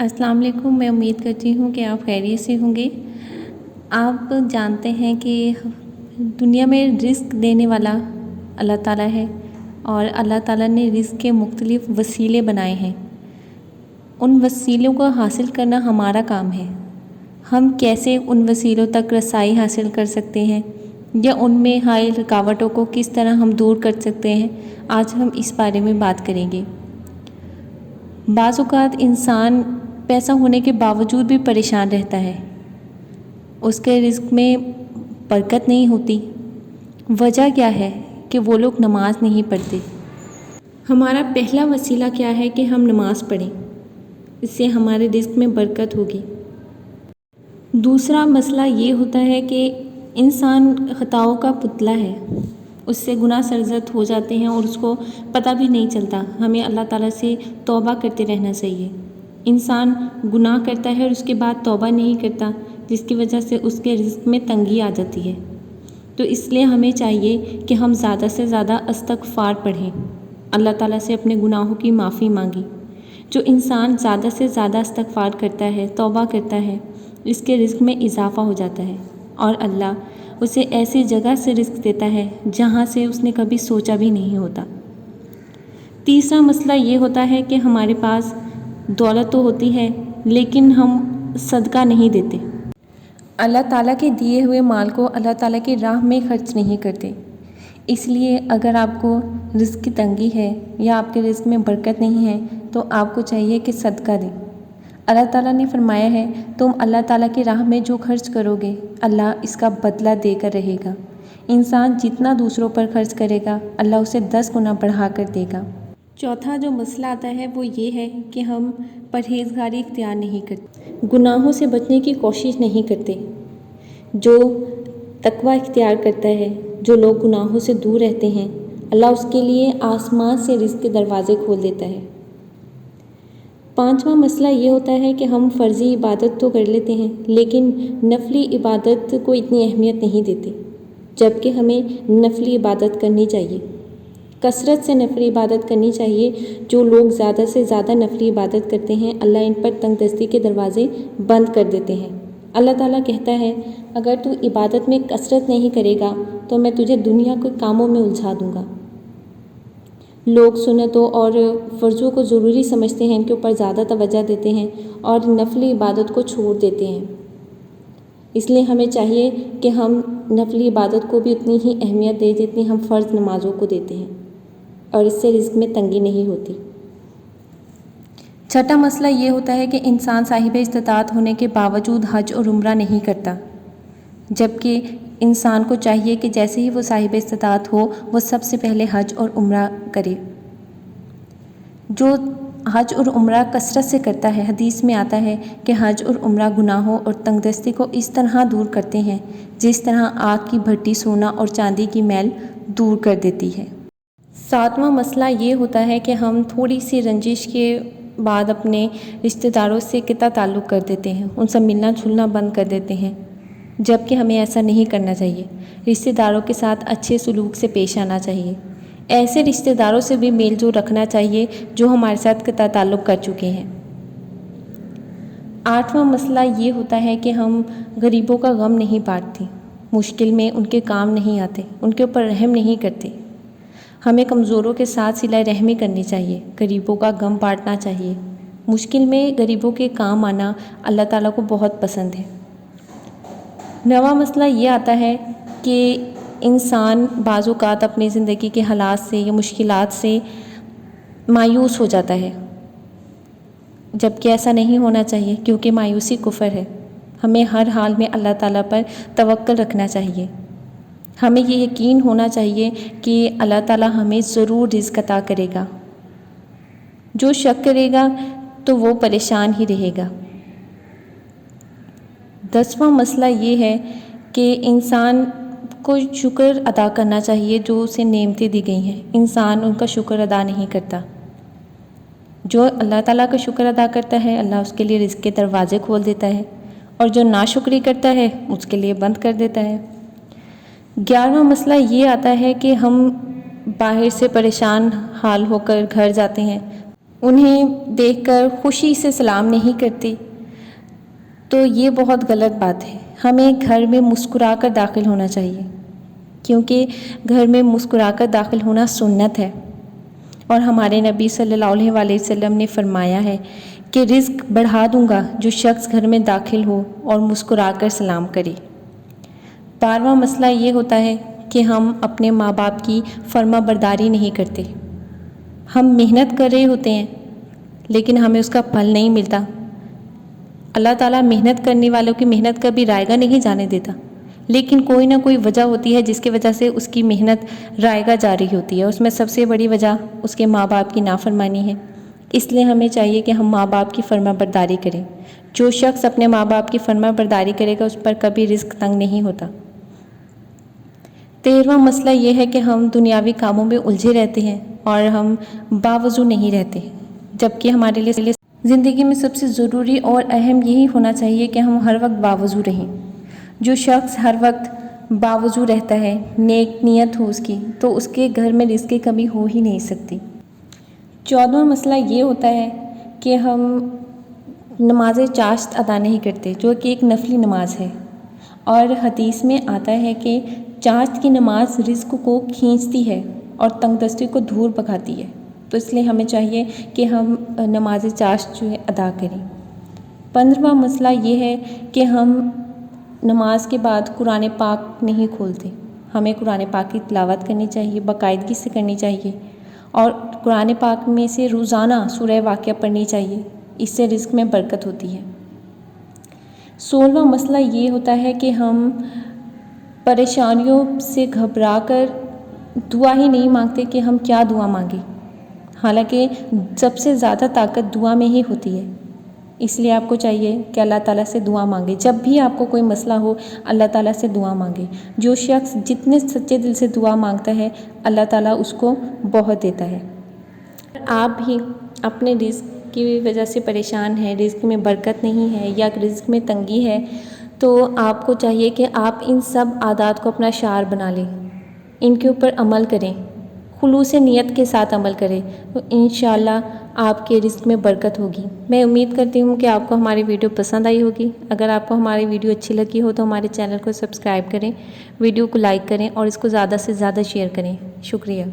السلام علیکم۔ میں امید کرتی ہوں کہ آپ خیریت سے ہوں گے۔ آپ جانتے ہیں کہ دنیا میں رزق دینے والا اللہ تعالیٰ ہے اور اللہ تعالیٰ نے رزق کے مختلف وسیلے بنائے ہیں۔ ان وسیلوں کو حاصل کرنا ہمارا کام ہے۔ ہم کیسے ان وسیلوں تک رسائی حاصل کر سکتے ہیں یا ان میں حائل رکاوٹوں کو کس طرح ہم دور کر سکتے ہیں، آج ہم اس بارے میں بات کریں گے۔ بعض اوقات انسان پیسہ ہونے کے باوجود بھی پریشان رہتا ہے، اس کے رزق میں برکت نہیں ہوتی۔ وجہ کیا ہے کہ وہ لوگ نماز نہیں پڑھتے۔ ہمارا پہلا وسیلہ کیا ہے کہ ہم نماز پڑھیں، اس سے ہمارے رزق میں برکت ہوگی۔ دوسرا مسئلہ یہ ہوتا ہے کہ انسان خطاؤں کا پتلا ہے، اس سے گناہ سرزد ہو جاتے ہیں اور اس کو پتہ بھی نہیں چلتا۔ ہمیں اللہ تعالیٰ سے توبہ کرتے رہنا چاہیے۔ انسان گناہ کرتا ہے اور اس کے بعد توبہ نہیں کرتا، جس کی وجہ سے اس کے رزق میں تنگی آ جاتی ہے۔ تو اس لیے ہمیں چاہیے کہ ہم زیادہ سے زیادہ استغفار پڑھیں، اللہ تعالیٰ سے اپنے گناہوں کی معافی مانگیں۔ جو انسان زیادہ سے زیادہ استغفار کرتا ہے، توبہ کرتا ہے، اس کے رزق میں اضافہ ہو جاتا ہے اور اللہ اسے ایسی جگہ سے رزق دیتا ہے جہاں سے اس نے کبھی سوچا بھی نہیں ہوتا۔ تیسرا مسئلہ یہ ہوتا ہے کہ ہمارے پاس دولت تو ہوتی ہے لیکن ہم صدقہ نہیں دیتے۔ اللہ تعالیٰ کے دیے ہوئے مال کو اللہ تعالیٰ کی راہ میں خرچ نہیں کرتے۔ اس لیے اگر آپ کو رزق کی تنگی ہے یا آپ کے رزق میں برکت نہیں ہے تو آپ کو چاہیے کہ صدقہ دیں۔ اللہ تعالیٰ نے فرمایا ہے تم اللہ تعالیٰ کی راہ میں جو خرچ کرو گے اللہ اس کا بدلہ دے کر رہے گا۔ انسان جتنا دوسروں پر خرچ کرے گا اللہ اسے 10 گنا بڑھا کر دے گا۔ چوتھا جو مسئلہ آتا ہے وہ یہ ہے کہ ہم پرہیزگاری اختیار نہیں کرتے، گناہوں سے بچنے کی کوشش نہیں کرتے۔ جو تقوی اختیار کرتا ہے، جو لوگ گناہوں سے دور رہتے ہیں، اللہ اس کے لیے آسمان سے رزق کے دروازے کھول دیتا ہے۔ پانچواں مسئلہ یہ ہوتا ہے کہ ہم فرضی عبادت تو کر لیتے ہیں لیکن نفلی عبادت کو اتنی اہمیت نہیں دیتے، جبکہ ہمیں نفلی عبادت کرنی چاہیے، کثرت سے نفلی عبادت کرنی چاہیے۔ جو لوگ زیادہ سے زیادہ نفلی عبادت کرتے ہیں اللہ ان پر تنگ دستی کے دروازے بند کر دیتے ہیں۔ اللہ تعالیٰ کہتا ہے اگر تو عبادت میں کثرت نہیں کرے گا تو میں تجھے دنیا کے کاموں میں الجھا دوں گا۔ لوگ سنتوں اور فرضوں کو ضروری سمجھتے ہیں، ان کے اوپر زیادہ توجہ دیتے ہیں اور نفلی عبادت کو چھوڑ دیتے ہیں۔ اس لیے ہمیں چاہیے کہ ہم نفلی عبادت کو بھی اتنی ہی اہمیت دیں جتنی ہم فرض نمازوں کو دیتے ہیں، اور اس سے رزق میں تنگی نہیں ہوتی۔ چھٹا مسئلہ یہ ہوتا ہے کہ انسان صاحب استطاعت ہونے کے باوجود حج اور عمرہ نہیں کرتا، جبکہ انسان کو چاہیے کہ جیسے ہی وہ صاحب استطاعت ہو وہ سب سے پہلے حج اور عمرہ کرے۔ جو حج اور عمرہ کثرت سے کرتا ہے، حدیث میں آتا ہے کہ حج اور عمرہ گناہوں اور تنگ دستی کو اس طرح دور کرتے ہیں جس طرح آگ کی بھٹی سونا اور چاندی کی میل دور کر دیتی ہے۔ ساتواں مسئلہ یہ ہوتا ہے کہ ہم تھوڑی سی رنجش کے بعد اپنے رشتہ داروں سے قطع تعلق کر دیتے ہیں، ان سے ملنا جھلنا بند کر دیتے ہیں، جبکہ ہمیں ایسا نہیں کرنا چاہیے۔ رشتہ داروں کے ساتھ اچھے سلوک سے پیش آنا چاہیے۔ ایسے رشتہ داروں سے بھی میل جول رکھنا چاہیے جو ہمارے ساتھ قطع تعلق کر چکے ہیں۔ آٹھواں مسئلہ یہ ہوتا ہے کہ ہم غریبوں کا غم نہیں بانٹتے، مشکل میں ان کے کام نہیں آتے، ان کے اوپر رحم نہیں کرتے۔ ہمیں کمزوروں کے ساتھ صلہ رحمی کرنی چاہیے، غریبوں کا غم بانٹنا چاہیے۔ مشکل میں غریبوں کے کام آنا اللہ تعالیٰ کو بہت پسند ہے۔ نواں مسئلہ یہ آتا ہے کہ انسان بعض اوقات اپنی زندگی کے حالات سے یا مشکلات سے مایوس ہو جاتا ہے، جبکہ ایسا نہیں ہونا چاہیے کیونکہ مایوسی کفر ہے۔ ہمیں ہر حال میں اللہ تعالیٰ پر توکل رکھنا چاہیے۔ ہمیں یہ یقین ہونا چاہیے کہ اللہ تعالیٰ ہمیں ضرور رزق عطا کرے گا۔ جو شک کرے گا تو وہ پریشان ہی رہے گا۔ 10واں مسئلہ یہ ہے کہ انسان کو شکر ادا کرنا چاہیے جو اسے نعمتیں دی گئی ہیں، انسان ان کا شکر ادا نہیں کرتا۔ جو اللہ تعالیٰ کا شکر ادا کرتا ہے اللہ اس کے لیے رزق کے دروازے کھول دیتا ہے، اور جو ناشکری کرتا ہے اس کے لیے بند کر دیتا ہے۔ 11واں مسئلہ یہ آتا ہے کہ ہم باہر سے پریشان حال ہو کر گھر جاتے ہیں انہیں دیکھ کر خوشی سے سلام نہیں کرتے، تو یہ بہت غلط بات ہے۔ ہمیں گھر میں مسکرا کر داخل ہونا چاہیے، کیونکہ گھر میں مسکرا کر داخل ہونا سنت ہے، اور ہمارے نبی صلی اللہ علیہ وآلہ وسلم نے فرمایا ہے کہ رزق بڑھا دوں گا جو شخص گھر میں داخل ہو اور مسکرا کر سلام کرے۔ 12واں مسئلہ یہ ہوتا ہے کہ ہم اپنے ماں باپ کی فرما برداری نہیں کرتے۔ ہم محنت کر رہے ہوتے ہیں لیکن ہمیں اس کا پھل نہیں ملتا۔ اللہ تعالیٰ محنت کرنے والوں کی محنت کبھی رائگاں نہیں جانے دیتا، لیکن کوئی نہ کوئی وجہ ہوتی ہے جس کی وجہ سے اس کی محنت رائگاں جاری ہوتی ہے۔ اس میں سب سے بڑی وجہ اس کے ماں باپ کی نافرمانی ہے۔ اس لیے ہمیں چاہیے کہ ہم ماں باپ کی فرما برداری کریں۔ جو شخص اپنے ماں باپ کی فرما برداری کرے گا اس پر کبھی رزق تنگ نہیں ہوتا۔ 13واں مسئلہ یہ ہے کہ ہم دنیاوی کاموں میں الجھے رہتے ہیں اور ہم باوضو نہیں رہتے، جبکہ ہمارے لیے زندگی میں سب سے ضروری اور اہم یہی ہونا چاہیے کہ ہم ہر وقت باوضو رہیں۔ جو شخص ہر وقت باوضو رہتا ہے، نیک نیت ہو اس کی، تو اس کے گھر میں رزق کی کمی ہو ہی نہیں سکتی۔ 14واں مسئلہ یہ ہوتا ہے کہ ہم نماز چاشت ادا نہیں کرتے، جو کہ ایک نفلی نماز ہے، اور حدیث میں آتا ہے کہ چاشت کی نماز رزق کو کھینچتی ہے اور تنگ دستی کو دور بھگاتی ہے، تو اس لیے ہمیں چاہیے کہ ہم نماز چاشت جو ہے ادا کریں۔ 15واں مسئلہ یہ ہے کہ ہم نماز کے بعد قرآن پاک نہیں کھولتے۔ ہمیں قرآن پاک کی تلاوت کرنی چاہیے، باقاعدگی سے کرنی چاہیے، اور قرآن پاک میں سے روزانہ سورہ واقعہ پڑھنی چاہیے، اس سے رزق میں برکت ہوتی ہے۔ 16واں مسئلہ یہ ہوتا ہے کہ ہم پریشانیوں سے گھبرا کر دعا ہی نہیں مانگتے کہ ہم کیا دعا مانگیں، حالانکہ سب سے زیادہ طاقت دعا میں ہی ہوتی ہے۔ اس لیے آپ کو چاہیے کہ اللہ تعالیٰ سے دعا مانگے، جب بھی آپ کو کوئی مسئلہ ہو اللہ تعالیٰ سے دعا مانگے۔ جو شخص جتنے سچے دل سے دعا مانگتا ہے اللہ تعالیٰ اس کو بہت دیتا ہے۔ آپ بھی اپنے رزق کی وجہ سے پریشان ہیں، رزق میں برکت نہیں ہے یا رزق میں تنگی ہے، تو آپ کو چاہیے کہ آپ ان سب عادات کو اپنا شعار بنا لیں، ان کے اوپر عمل کریں، خلوص نیت کے ساتھ عمل کریں، تو انشاءاللہ آپ کے رزق میں برکت ہوگی۔ میں امید کرتی ہوں کہ آپ کو ہماری ویڈیو پسند آئی ہوگی۔ اگر آپ کو ہماری ویڈیو اچھی لگی ہو تو ہمارے چینل کو سبسکرائب کریں، ویڈیو کو لائک کریں اور اس کو زیادہ سے زیادہ شیئر کریں۔ شکریہ۔